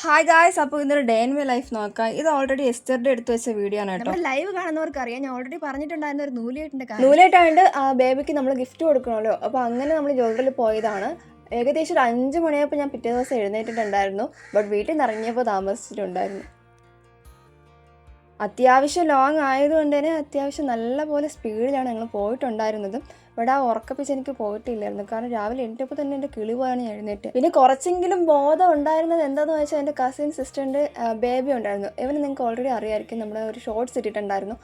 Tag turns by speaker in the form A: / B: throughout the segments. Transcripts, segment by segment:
A: Hi guys, അപ്പോൾ ഇന്നൊരു day in my life നോക്കാം. ഇത് ഓൾറെഡി എസ്റ്റർഡേ എടുത്ത് വെച്ച വീഡിയോ ആണ് കേട്ടോ.
B: ലൈവ് കാണുന്നവർക്ക് അറിയാം, ഞാൻ ഓൾറെഡി പറഞ്ഞിട്ടുണ്ടായിരുന്ന ഒരു
A: നൂലേട്ടായിട്ട് ബേബിക്ക് നമ്മൾ ഗിഫ്റ്റ് കൊടുക്കണമല്ലോ. അപ്പോൾ അങ്ങനെ നമ്മൾ ജ്വല്ലറിയിൽ പോയതാണ്. ഏകദേശം ഒരു 5 മണിയായപ്പോൾ ഞാൻ പിറ്റേ ദിവസം എഴുന്നേറ്റിട്ടുണ്ടായിരുന്നു. ബട്ട് വീട്ടിൽ നിന്ന് ഇറങ്ങിയപ്പോൾ താമസിച്ചിട്ടുണ്ടായിരുന്നു. അത്യാവശ്യം ലോങ് ആയതുകൊണ്ട് തന്നെ അത്യാവശ്യം നല്ല പോലെ സ്പീഡിലാണ് ഞങ്ങൾ പോയിട്ടുണ്ടായിരുന്നത്. ഇവിടെ ആ ഉറക്കപ്പിച്ച് എനിക്ക് പോയിട്ടില്ലായിരുന്നു. കാരണം രാവിലെ എണീറ്റപ്പോൾ തന്നെ എൻ്റെ കിളി പോയാണ് ഞാൻ എഴുന്നേറ്റ്. പിന്നെ കുറച്ചെങ്കിലും ബോധം ഉണ്ടായിരുന്നത് എന്താണെന്ന് വെച്ചാൽ എൻ്റെ കസിൻ സിസ്റ്ററിൻ്റെ ബേബി ഉണ്ടായിരുന്നു. ഇവന് നിങ്ങൾക്ക് ഓൾറെഡി അറിയാമായിരിക്കും, നമ്മുടെ ഒരു ഷോർട്സ് ഇട്ടിട്ടുണ്ടായിരുന്നു.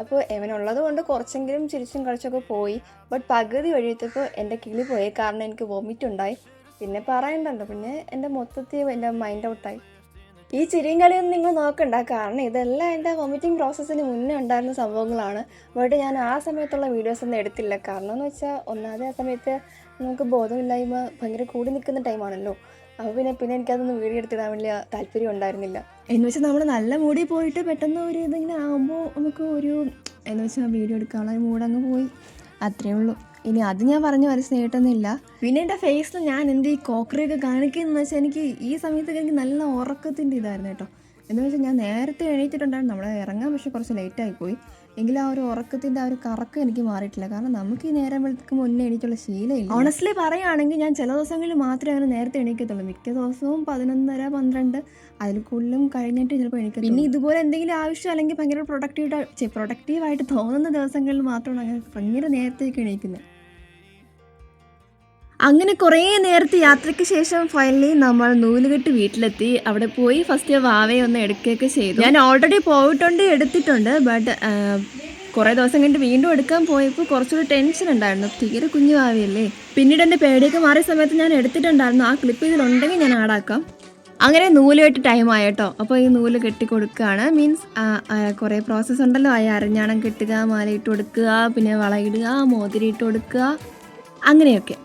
A: അപ്പോൾ ഇവനുള്ളത് കൊണ്ട് കുറച്ചെങ്കിലും ചിരിച്ചും കളിച്ചൊക്കെ പോയി. ബട്ട് പകുതി വഴിയെത്തിയപ്പോൾ എൻ്റെ കിളി പോയി. കാരണം എനിക്ക് വൊമിറ്റ് ഉണ്ടായി. പിന്നെ പറയണ്ടല്ലോ, പിന്നെ എൻ്റെ മൊത്തത്തിൽ എൻ്റെ മൈൻഡ് ഔട്ടായി. ഈ ചിരിയും കളിയൊന്നും നിങ്ങൾ നോക്കണ്ട, കാരണം ഇതെല്ലാം എൻ്റെ വൊമിറ്റിംഗ് പ്രോസസ്സിന് മുന്നേ ഉണ്ടായിരുന്ന സംഭവങ്ങളാണ്. ബട്ട് ഞാൻ ആ സമയത്തുള്ള വീഡിയോസൊന്നും എടുത്തില്ല. കാരണം എന്ന് വെച്ചാൽ ഒന്നാമത് ആ സമയത്ത് നമുക്ക് ബോധമില്ലായ്മ ഭയങ്കര കൂടി നിൽക്കുന്ന ടൈമാണല്ലോ. അപ്പോൾ പിന്നെ എനിക്കതൊന്നും വീഡിയോ എടുത്തിടാൻ വലിയ താല്പര്യം ഉണ്ടായിരുന്നില്ല. എന്ന് വെച്ചാൽ നമ്മൾ നല്ല മൂടി പോയിട്ട് പെട്ടെന്ന് ഒരു ഇതിങ്ങനെ ആകുമ്പോൾ നമുക്ക് ഒരു എന്ന് വെച്ചാൽ വീഡിയോ എടുക്കാനുള്ള മൂടങ്ങ് പോയി, അത്രയേ ഉള്ളൂ. ഇനി അത് ഞാൻ പറഞ്ഞു മനസ്സിലായിട്ടൊന്നുമില്ല. പിന്നെ എൻ്റെ ഫേസിൽ ഞാൻ എന്ത് ഈ കോക്കറിയൊക്കെ കാണിക്കുന്നതെന്ന് വെച്ചാൽ എനിക്ക് ഈ സമയത്തൊക്കെ എനിക്ക് നല്ല ഉറക്കത്തിൻ്റെ ഇതായിരുന്നു കേട്ടോ. എന്ന് വെച്ചാൽ ഞാൻ നേരത്തെ എണീറ്റിട്ടുണ്ടായിരുന്നു, നമ്മൾ ഇറങ്ങാൻ പക്ഷേ കുറച്ച് ലേറ്റായിപ്പോയി. എങ്കിലും ആ ഒരു ഉറക്കത്തിൻ്റെ ആ ഒരു കറക്കം എനിക്ക് മാറിയിട്ടില്ല. കാരണം നമുക്ക് ഈ നേരം വെളുത്തേക്ക് മുന്നേ എണീറ്റുള്ള ശീലമില്ല. ഓണസ്റ്റ്ലി പറയുകയാണെങ്കിൽ ഞാൻ ചില ദിവസങ്ങളിൽ മാത്രമേ അങ്ങനെ നേരത്തെ എണീക്കത്തുള്ളൂ. മിക്ക ദിവസവും 11:30, 12 അതിൽ കൂടുതലും കഴിഞ്ഞിട്ട് ചിലപ്പോൾ എണീക്കും. പിന്നെ ഇതുപോലെ എന്തെങ്കിലും ആവശ്യം അല്ലെങ്കിൽ ഭയങ്കര പ്രൊഡക്റ്റീവായിട്ട് തോന്നുന്ന ദിവസങ്ങളിൽ മാത്രമാണ് അങ്ങനെ ഭയങ്കര നേരത്തേക്ക് എണീക്കുന്നത്. അങ്ങനെ കുറേ നേരത്തെ യാത്രയ്ക്ക് ശേഷം ഫൈനലി നമ്മൾ നൂലുകെട്ട് വീട്ടിലെത്തി. അവിടെ പോയി ഫസ്റ്റ് വാവയെ ഒന്ന് എടുക്കുകയൊക്കെ ചെയ്തു. ഞാൻ ഓൾറെഡി പോയിട്ടുണ്ട്, എടുത്തിട്ടുണ്ട്. ബട്ട് കുറേ ദിവസം കഴിഞ്ഞിട്ട് വീണ്ടും എടുക്കാൻ പോയപ്പോൾ കുറച്ചുകൂടി ടെൻഷൻ ഉണ്ടായിരുന്നു. തീരെ കുഞ്ഞു വാവയല്ലേ. പിന്നീട് എൻ്റെ പേടിയൊക്കെ മാറിയ സമയത്ത് ഞാൻ എടുത്തിട്ടുണ്ടായിരുന്നു. ആ ക്ലിപ്പ് ഇതിലുണ്ടെങ്കിൽ ഞാൻ ആഡാക്കാം. അങ്ങനെ നൂല് കെട്ടി ടൈമായി കേട്ടോ. അപ്പോൾ ഈ നൂല് കെട്ടി കൊടുക്കുകയാണ്. മീൻസ് കുറേ പ്രോസസ്സ് ഉണ്ടല്ലോ. അരഞ്ഞാണം കെട്ടുക, മാലയിട്ട് കൊടുക്കുക, പിന്നെ വളയിടുക, മോതിരിയിട്ട് കൊടുക്കുക, അങ്ങനെയൊക്കെ.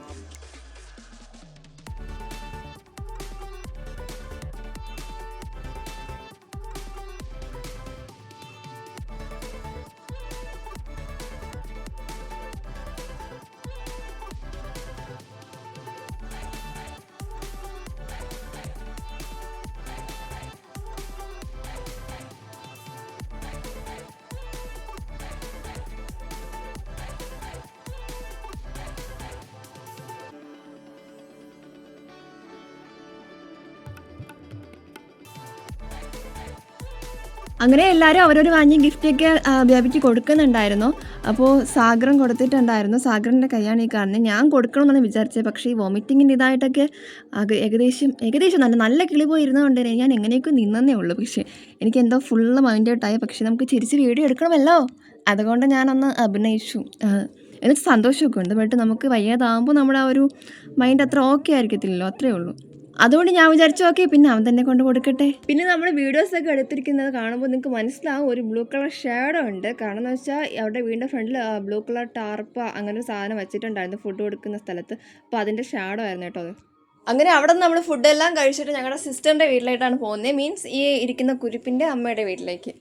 A: അങ്ങനെ എല്ലാവരും അവരൊരു വാങ്ങിയ ഗിഫ്റ്റൊക്കെ ബേബിക്ക് കൊടുക്കുന്നുണ്ടായിരുന്നു. അപ്പോൾ സാഗരം കൊടുത്തിട്ടുണ്ടായിരുന്നു. സാഗറിൻ്റെ കൈയാണ് ഈ കാണുന്നത്. ഞാൻ കൊടുക്കണമെന്നാണ് വിചാരിച്ചത്. പക്ഷേ ഈ വോമിറ്റിങ്ങിൻ്റെ ഇതായിട്ടൊക്കെ ഏകദേശം നല്ല കിളി പോയി ഇരുന്നതുകൊണ്ട് തന്നെ ഞാൻ എങ്ങനെയൊക്കെ നിന്നേ ഉള്ളൂ. പക്ഷേ എനിക്ക് എന്തോ ഫുള്ള് മൈൻഡ് ഔട്ടായി. പക്ഷേ നമുക്ക് ചിരിച്ച് വീഡിയോ എടുക്കണമല്ലോ, അതുകൊണ്ട് ഞാനൊന്ന് അഭിനയിച്ചു. എന്നിട്ട് സന്തോഷമൊക്കെ ഉണ്ട്. ബട്ട് നമുക്ക് വയ്യാതാകുമ്പോൾ നമ്മുടെ ആ ഒരു മൈൻഡ് അത്ര ഓക്കെ ആയിരിക്കത്തില്ലല്ലോ, അത്രയേ ഉള്ളൂ. അതുകൊണ്ട് ഞാൻ വിചാരിച്ചു ഓക്കെ, പിന്നെ അവൻ തന്നെ കൊണ്ട് കൊടുക്കട്ടെ. പിന്നെ നമ്മൾ വീഡിയോസൊക്കെ എടുത്തിരിക്കുന്നത് കാണുമ്പോൾ നിങ്ങൾക്ക് മനസ്സിലാവും ഒരു ബ്ലൂ കളർ ഷേഡോ ഉണ്ട്. കാരണം എന്ന് വെച്ചാൽ അവിടെ വീടിൻ്റെ ഫ്രണ്ടിൽ ബ്ലൂ കളർ ടാർപ്പ അങ്ങനെ ഒരു സാധനം വെച്ചിട്ടുണ്ടായിരുന്നു ഫുഡ് കൊടുക്കുന്ന സ്ഥലത്ത്. അപ്പോൾ അതിൻ്റെ ഷേഡോ ആയിരുന്നു കേട്ടോ അത്. അങ്ങനെ അവിടെ നിന്ന് നമ്മൾ ഫുഡെല്ലാം കഴിച്ചിട്ട് ഞങ്ങളുടെ സിസ്റ്ററിൻ്റെ വീട്ടിലായിട്ടാണ് പോകുന്നത്. മീൻസ് ഈ ഇരിക്കുന്ന കുരിപ്പിൻ്റെ അമ്മയുടെ വീട്ടിലേക്ക്.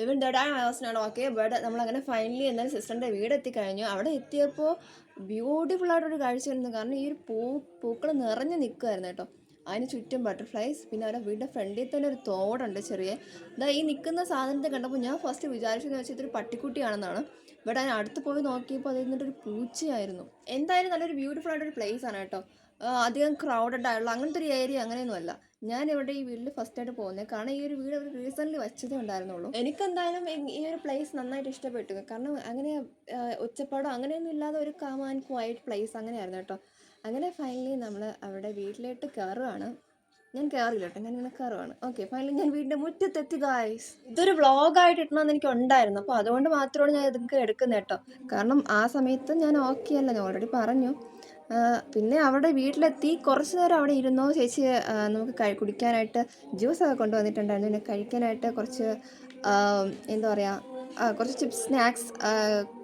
A: ഇവൻ ഡെഡായ ഹൗസിനാണ് ഓക്കെ. ബട്ട് നമ്മളങ്ങനെ ഫൈനലി എന്നാലും സിസ്റ്ററിൻ്റെ വീട് എത്തിക്കഴിഞ്ഞു. അവിടെ എത്തിയപ്പോൾ ബ്യൂട്ടിഫുള്ളായിട്ടൊരു കാഴ്ച വരുന്നു. കാരണം ഈ ഒരു പൂക്കൾ നിറഞ്ഞ് നിൽക്കുമായിരുന്നു കേട്ടോ. അതിന് ചുറ്റും ബട്ടർഫ്ലൈസ്, പിന്നെ അവരുടെ വീടിൻ്റെ ഫ്രണ്ടിൽ തന്നെ ഒരു തോടുണ്ട് ചെറിയ. ഈ നിൽക്കുന്ന സാധനത്തെ കണ്ടപ്പോൾ ഞാൻ ഫസ്റ്റ് വിചാരിച്ചെന്ന് വെച്ചാൽ ഇതൊരു പട്ടിക്കുട്ടിയാണെന്നാണ്. ബട്ട് അതിന് അടുത്ത് പോയി നോക്കിയപ്പോൾ അത് എന്നിട്ടൊരു പൂച്ചയായിരുന്നു. എന്തായാലും നല്ലൊരു ബ്യൂട്ടിഫുൾ ആയിട്ടൊരു പ്ലേസ് ആണ് കേട്ടോ. അധികം ക്രൗഡഡ് ആയുള്ള അങ്ങനത്തെ ഒരു ഏരിയ അങ്ങനെയൊന്നുമല്ല. ഞാൻ ഇവിടെ ഈ വീട്ടിൽ ഫസ്റ്റായിട്ട് പോകുന്നത്. കാരണം ഈ ഒരു വീട് അവർ റീസെൻ്റ്ലി വെച്ചതേ ഉണ്ടായിരുന്നുള്ളൂ. എനിക്കെന്തായാലും ഈ ഒരു പ്ലേസ് നന്നായിട്ട് ഇഷ്ടപ്പെട്ടു. കാരണം അങ്ങനെ ഒച്ചപ്പാടോ അങ്ങനെയൊന്നും ഇല്ലാതെ ഒരു കാം ആൻഡ് ക്വയറ്റ് പ്ലേസ് അങ്ങനെയായിരുന്നു കേട്ടോ. അങ്ങനെ ഫൈനലി നമ്മൾ അവിടെ വീട്ടിലോട്ട് കയറുകയാണ്. ഞാൻ കയറില്ല കേട്ടോ, ഞാൻ ഇങ്ങനെ കയറുവാണ്. ഓക്കെ, ഫൈനലി ഞാൻ വീടിൻ്റെ മുറ്റത്തെത്തി ഗായ്സ്. ഇതൊരു വ്ളോഗായിട്ട് ഇടണമെന്ന് എനിക്ക് ഉണ്ടായിരുന്നു, അപ്പോൾ അതുകൊണ്ട് മാത്രമാണ് ഞാൻ ഇതൊക്കെ എടുക്കുന്നത് കേട്ടോ. കാരണം ആ സമയത്ത് ഞാൻ ഓക്കെ അല്ല, ഞാൻ ഓൾറെഡി പറഞ്ഞു. പിന്നെ അവിടെ വീട്ടിലെത്തി കുറച്ച് നേരം അവിടെ ഇരുന്നോ ചേച്ചി. നമുക്ക് കുടിക്കാനായിട്ട് ജ്യൂസൊക്കെ കൊണ്ടുവന്നിട്ടുണ്ടായിരുന്നു. പിന്നെ കഴിക്കാനായിട്ട് കുറച്ച് എന്താ പറയുക, കുറച്ച് ചിപ്സ്, സ്നാക്സ്,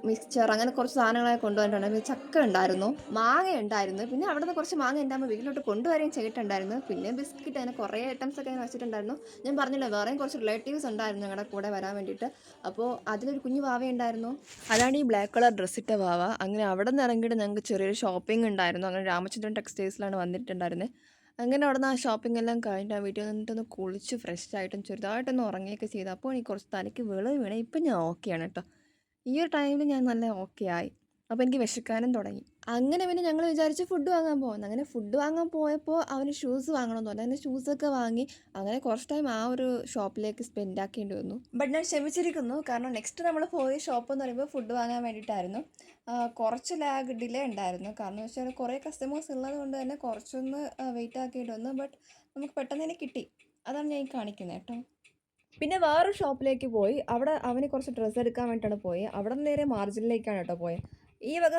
A: മിക്സ്ചർ, അങ്ങനെ കുറച്ച് സാധനങ്ങളൊക്കെ കൊണ്ടുവന്നിട്ടുണ്ടായിരുന്നു. ചക്ക ഉണ്ടായിരുന്നു, മാങ്ങ ഉണ്ടായിരുന്നു. പിന്നെ അവിടെ നിന്ന് കുറച്ച് മാങ്ങ എൻ്റെ അമ്മ വീട്ടിലോട്ട് കൊണ്ടുവരികയും ചെയ്തിട്ടുണ്ടായിരുന്നു. പിന്നെ ബിസ്ക്കറ്റ്, അങ്ങനെ കുറേ ഐറ്റംസ് ഒക്കെ അങ്ങനെ വെച്ചിട്ടുണ്ടായിരുന്നു. ഞാൻ പറഞ്ഞില്ല, വേറെയും കുറച്ച് റിലേറ്റീവ്സ് ഉണ്ടായിരുന്നു ഞങ്ങളുടെ കൂടെ വരാൻ വേണ്ടിയിട്ട്. അപ്പോൾ അതിലൊരു കുഞ്ഞു വാവ ഉണ്ടായിരുന്നു, അതാണ് ഈ ബ്ലാക്ക് കളർ ഡ്രസ്സിട്ട വാവ. അങ്ങനെ അവിടെ നിന്ന് ഇറങ്ങിയിട്ട് ഞങ്ങൾക്ക് ചെറിയൊരു ഷോപ്പിംഗ് ഉണ്ടായിരുന്നു. അങ്ങനെ രാമചന്ദ്രൻ ടെക്സ്റ്റൈൽസിലാണ് വന്നിട്ടുണ്ടായിരുന്നത്. അങ്ങനെ അവിടെ നിന്ന് ആ ഷോപ്പിംഗ് എല്ലാം കഴിഞ്ഞിട്ട് ആ വീട്ടിൽ നിന്നിട്ടൊന്ന് കുളിച്ച് ഫ്രഷ് ആയിട്ടും ചെറുതായിട്ടൊന്ന് ഉറങ്ങിയൊക്കെ ചെയ്തു. അപ്പോൾ എനിക്ക് കുറച്ച് തലയ്ക്ക് വെളിവ് വീണേ. ഇപ്പം ഞാൻ ഓക്കെയാണ് കേട്ടോ. ഈ ഒരു ടൈമിൽ ഞാൻ നല്ല ഓക്കെ ആയി. അപ്പോൾ എനിക്ക് വിശക്കാനും തുടങ്ങി. അങ്ങനെ പിന്നെ ഞങ്ങൾ വിചാരിച്ച് ഫുഡ് വാങ്ങാൻ പോകുന്നു. അങ്ങനെ ഫുഡ് വാങ്ങാൻ പോയപ്പോൾ അവന് ഷൂസ് വാങ്ങണമെന്ന് പറഞ്ഞു. അങ്ങനെ ഷൂസൊക്കെ വാങ്ങി. അങ്ങനെ കുറച്ച് ടൈം ആ ഒരു ഷോപ്പിലേക്ക് സ്പെൻഡ് ആക്കേണ്ടി വന്നു. ബട്ട് ഞാൻ ക്ഷമിച്ചിരിക്കുന്നു, കാരണം നെക്സ്റ്റ് നമ്മൾ പോയ ഷോപ്പ് എന്ന് പറയുമ്പോൾ ഫുഡ് വാങ്ങാൻ വേണ്ടിയിട്ടായിരുന്നു. കുറച്ച് ഡിലേ ഉണ്ടായിരുന്നു. കാരണം വെച്ചാൽ കുറേ കസ്റ്റമേഴ്സ് ഉള്ളത് കൊണ്ട് തന്നെ കുറച്ചൊന്ന് വെയിറ്റ് ആക്കേണ്ടി വന്നു. ബട്ട് നമുക്ക് പെട്ടെന്ന് തന്നെ കിട്ടി. അതാണ് ഞാൻ ഈ കാണിക്കുന്നത് കേട്ടോ. പിന്നെ വേറൊരു ഷോപ്പിലേക്ക് പോയി. അവിടെ അവന് കുറച്ച് ഡ്രസ്സ് എടുക്കാൻ വേണ്ടിയിട്ടാണ് പോയത്. അവിടെ നിന്ന് നേരെ മാർജിനിലേക്കാണ് കേട്ടോ പോയത്. ഈ വക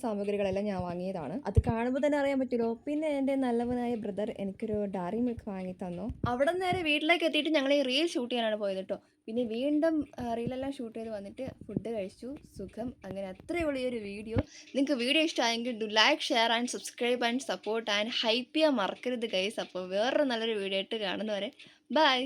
A: സാമഗ്രികളെല്ലാം ഞാൻ വാങ്ങിയതാണ്. അത് കാണുമ്പോൾ തന്നെ അറിയാൻ പറ്റുമല്ലോ. പിന്നെ എൻ്റെ നല്ലവനായ ബ്രദർ എനിക്കൊരു ഡയറി മിൽക്ക് വാങ്ങി തന്നു. അവിടെ നിന്ന് നേരെ വീട്ടിലേക്ക് എത്തിയിട്ട് ഞങ്ങൾ ഈ റീൽ ഷൂട്ട് ചെയ്യാനാണ് പോയത് കേട്ടോ. പിന്നെ വീണ്ടും റീലെല്ലാം ഷൂട്ട് ചെയ്ത് വന്നിട്ട് ഫുഡ് കഴിച്ചു, സുഖം. അങ്ങനെ അത്രയേ ഉള്ളൂ ഈ ഒരു വീഡിയോ. നിങ്ങൾക്ക് വീഡിയോ ഇഷ്ടമായെങ്കിൽ do like, share and subscribe and support and hype ചെയ്യാൻ മറക്കരുത് ഗൈസ്. അപ്പോൾ വേറൊരു നല്ലൊരു വീഡിയോ ആയിട്ട് കാണുന്നവരെ ബൈ.